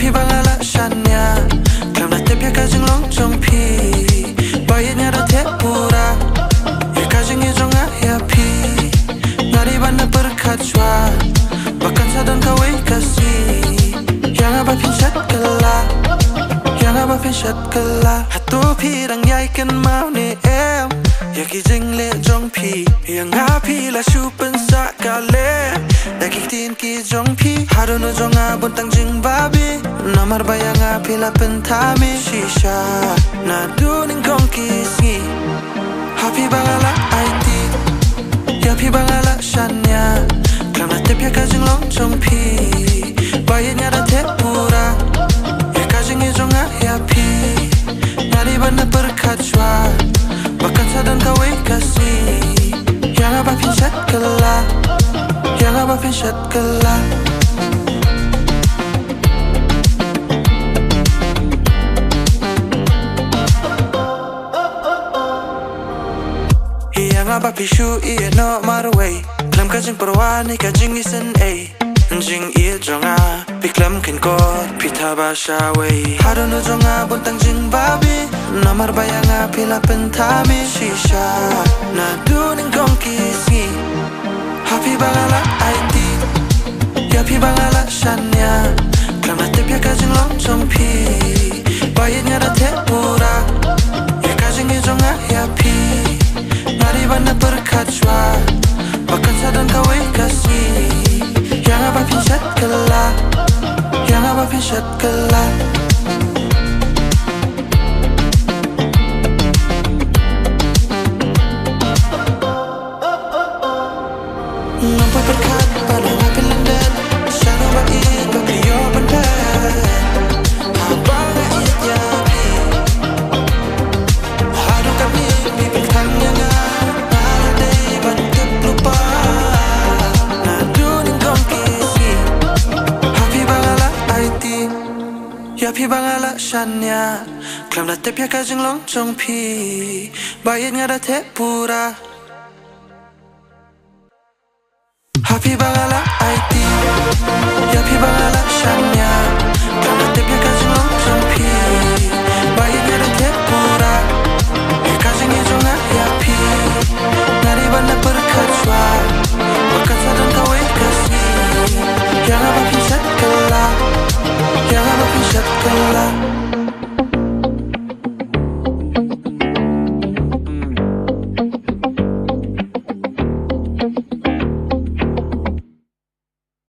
Yapi bangala shanya Klam na tep ya kajing long chong pi Bayit nya da tep pura Ya kajing ya jong a yapi Nari bana berkacwa Bahkan sadan kawai kasih Yang abah pinshat kela Yang abah pinshat kela Hatu pirang yai ken mau ni em Ya ki jing le jong pi Yang api la shupen sa kale Daging tin ki jong pi Haro no jong a buntang jing babi Namar bayang api la pentami Shisha na duning kong kisi Happy bangala IT Yapi bangala shanya Klam na tep ya kajing long chong pi Bayit nya da tep pura Ya kajing ya jong a yapi Nari bana berkacwa Bahkan sadan kawai kasih Yang abah pinshat kela Yang abah pinshat kela Yang abah pishu iya no marway Klam kajing perwani kajing isen ay Jing iya jonga Piklam ken kot Pita basha way Haro no jonga buntang jing babi Namar bayang api la pentami Shisha na duning kong kisi Happy bangala IT Yapi bangala shanya Klam na tep ya kajing long chong pi Bayit nya da tep pura Ya kajing ya jonga yapi Nari bana berkacwa Bahkan sadan kawai kasih Yang abah pinshat kela Yang abah pinshat kela Nampak berkat pada api lendet Syarah bait bagi yo bendet Abang ait yapi Haru kami bibitkan yang Aladai bantu lupa Naduning kong kisi Happy bangala IT Yapi bangala shanya Klam na tep ya kajing long chong pi Bayit nga da tep pura Happy bangala IT Yapi bangala shanya Klam na tep ya kajing long chong pi Bayit nga da tep pura Ya kajing ya jong a yapi Nari bana berkacwa Bahkan sadan kawai kasih Yang abah pinshat kela Yang abah pinshat kela